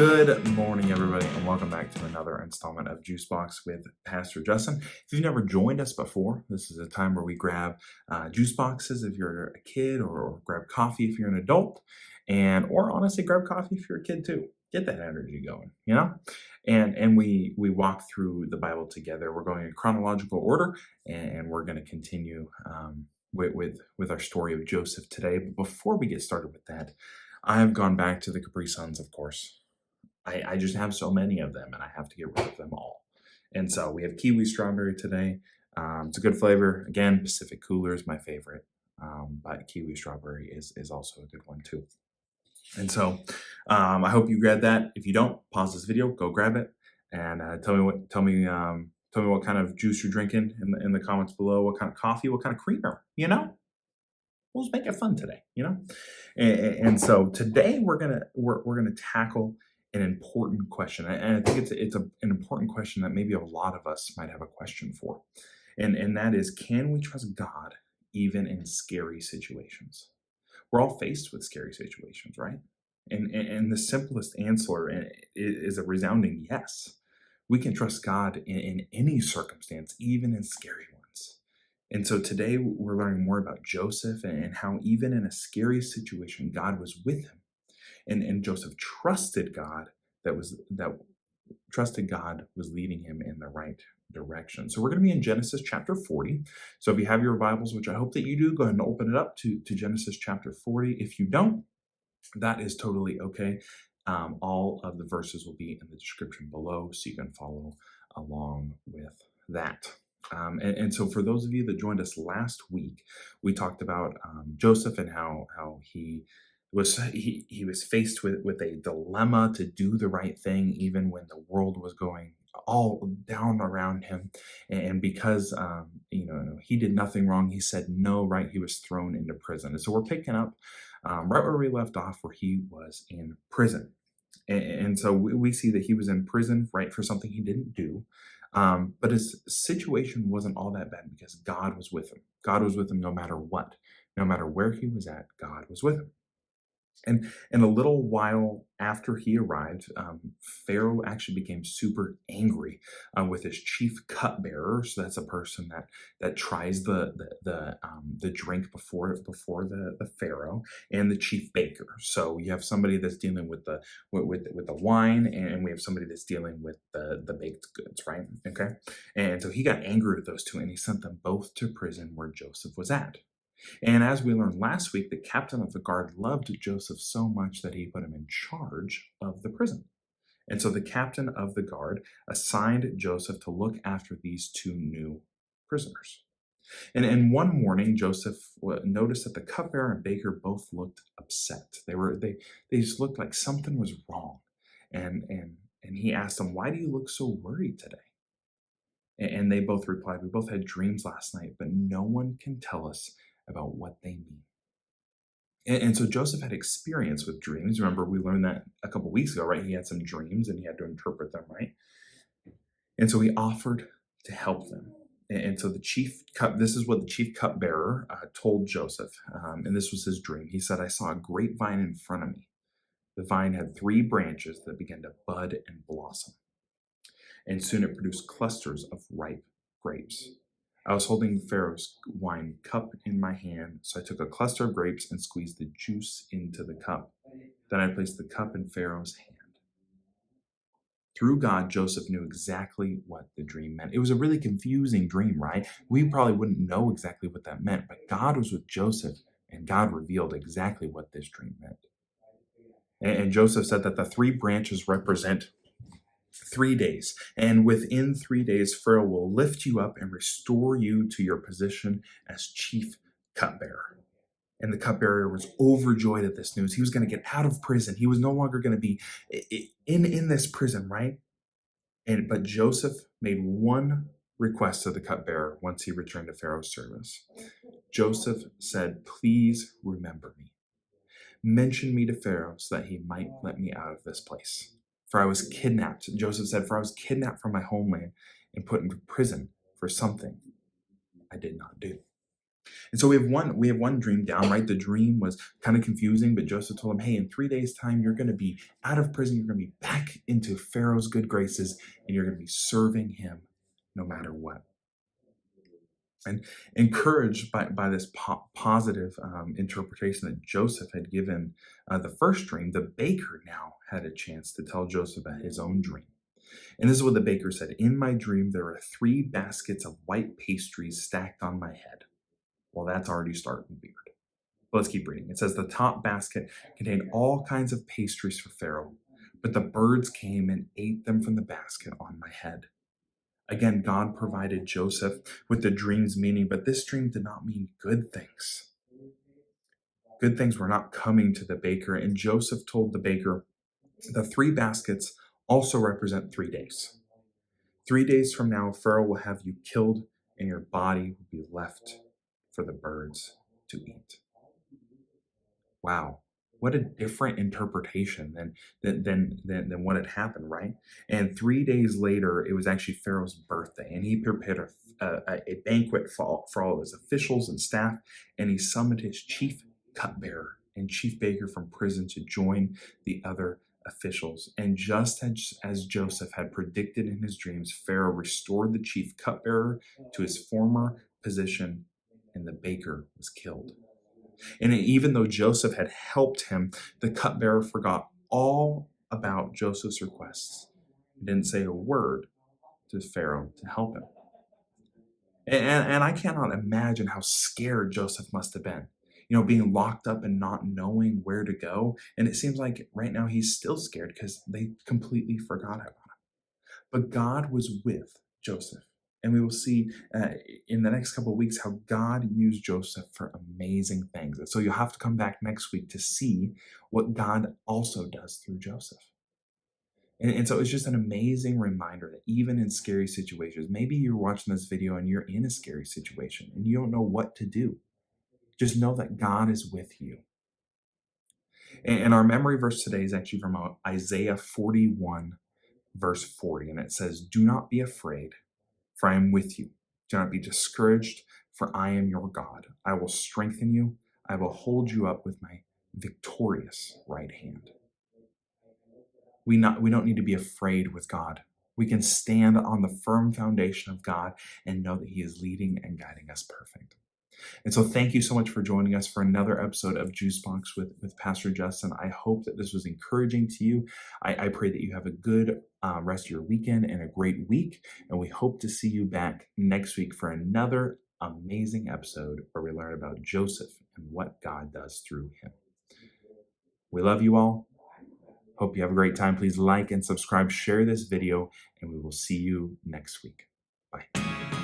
Good morning, everybody, and welcome back to another installment of Juice Box with Pastor Justin. If you've never joined us before, this is a time where we grab juice boxes if you're a kid, or grab coffee if you're an adult, or honestly, grab coffee if you're a kid too. Get that energy going, And we walk through the Bible together. We're going in chronological order, and we're going to continue with our story of Joseph today. But before we get started with that, I have gone back to the Capri Suns, of course. I just have so many of them and I have to get rid of them all. And so we have kiwi strawberry today. It's a good flavor. Again, Pacific Cooler is my favorite, but kiwi strawberry is also a good one too. And so I hope you grab that. If you don't, pause this video, go grab it, and tell me what kind of juice you're drinking in the comments below. What kind of coffee? What kind of creamer? We'll just make it fun today. And so today we're gonna tackle an important question, and I think it's an important question that maybe a lot of us might have a question for, and that is, can we trust God even in scary situations? We're all faced with scary situations, right? And the simplest answer is a resounding yes. We can trust God in any circumstance, even in scary ones. And so today we're learning more about Joseph and how even in a scary situation, God was with him. And Joseph trusted God that trusted God was leading him in the right direction. So we're going to be in Genesis chapter 40. So if you have your Bibles, which I hope that you do, go ahead and open it up to Genesis chapter 40. If you don't, that is totally okay. All of the verses will be in the description below, so you can follow along with that. And so for those of you that joined us last week, we talked about Joseph and how he was faced with a dilemma to do the right thing even when the world was going all down around him, and because he did nothing wrong, he said no, right? He was thrown into prison. And so we're picking up right where we left off, where he was in prison. And so we see that he was in prison, right, for something he didn't do. But his situation wasn't all that bad because God was with him. God was with him no matter what. No matter where he was at, God was with him. And a little while after he arrived, Pharaoh actually became super angry with his chief cupbearer. So that's a person that tries the drink before the Pharaoh, and the chief baker. So you have somebody that's dealing with the wine, and we have somebody that's dealing with the baked goods, right? Okay, and so he got angry with those two, and he sent them both to prison where Joseph was at. And as we learned last week, the captain of the guard loved Joseph so much that he put him in charge of the prison. And so the captain of the guard assigned Joseph to look after these two new prisoners. And one morning, Joseph noticed that the cupbearer and baker both looked upset. They just looked like something was wrong. And he asked them, "Why do you look so worried today?" And they both replied, "We both had dreams last night, but no one can tell us about what they mean." And so Joseph had experience with dreams. Remember, we learned that a couple weeks ago, right? He had some dreams and he had to interpret them, right? And so he offered to help them. And so this is what the chief cupbearer told Joseph. And this was his dream. He said, "I saw a grapevine in front of me. The vine had 3 branches that began to bud and blossom. And soon it produced clusters of ripe grapes. I was holding Pharaoh's wine cup in my hand, so I took a cluster of grapes and squeezed the juice into the cup. Then I placed the cup in Pharaoh's hand." Through God, Joseph knew exactly what the dream meant. It was a really confusing dream, right? We probably wouldn't know exactly what that meant, but God was with Joseph, and God revealed exactly what this dream meant. And Joseph said that the 3 branches represent 3 days. And within 3 days, Pharaoh will lift you up and restore you to your position as chief cupbearer. And the cupbearer was overjoyed at this news. He was going to get out of prison. He was no longer going to be in this prison, right? But Joseph made one request to the cupbearer once he returned to Pharaoh's service. Joseph said, "Please remember me. Mention me to Pharaoh so that he might let me out of this place. For I was kidnapped," Joseph said, "for I was kidnapped from my homeland and put into prison for something I did not do." And so we have one dream down, right? The dream was kind of confusing, but Joseph told him, hey, in 3 days' time, you're going to be out of prison. You're going to be back into Pharaoh's good graces, and you're going to be serving him no matter what. And encouraged by this positive interpretation that Joseph had given the first dream, the baker now had a chance to tell Joseph about his own dream. And this is what the baker said: in my dream, there are 3 baskets of white pastries stacked on my head. Well, that's already starting weird. Let's keep reading. It says, the top basket contained all kinds of pastries for Pharaoh, but the birds came and ate them from the basket on my head. Again, God provided Joseph with the dream's meaning, but this dream did not mean good things. Good things were not coming to the baker, and Joseph told the baker, the 3 baskets also represent 3 days. 3 days from now, Pharaoh will have you killed, and your body will be left for the birds to eat. Wow, what a different interpretation than what had happened, right? And 3 days later, it was actually Pharaoh's birthday, and he prepared a banquet for all of his officials and staff, and he summoned his chief cupbearer and chief baker from prison to join the other officials. And just as Joseph had predicted in his dreams, Pharaoh restored the chief cupbearer to his former position, and the baker was killed. And even though Joseph had helped him, the cupbearer forgot all about Joseph's requests. He didn't say a word to Pharaoh to help him. And I cannot imagine how scared Joseph must have been, being locked up and not knowing where to go. And it seems like right now he's still scared because they completely forgot about him. But God was with Joseph. And we will see in the next couple of weeks how God used Joseph for amazing things. And so you'll have to come back next week to see what God also does through Joseph. And so it's just an amazing reminder that even in scary situations, maybe you're watching this video and you're in a scary situation and you don't know what to do. Just know that God is with you. And our memory verse today is actually from Isaiah 41, verse 40. And it says, do not be afraid, for I am with you. Do not be discouraged, for I am your God. I will strengthen you. I will hold you up with my victorious right hand. We don't need to be afraid with God. We can stand on the firm foundation of God and know that He is leading and guiding us perfect. And so thank you so much for joining us for another episode of Juicebox with Pastor Justin. I hope that this was encouraging to you. I pray that you have a good rest of your weekend and a great week. And we hope to see you back next week for another amazing episode where we learn about Joseph and what God does through him. We love you all. Hope you have a great time. Please like and subscribe, share this video, and we will see you next week. Bye.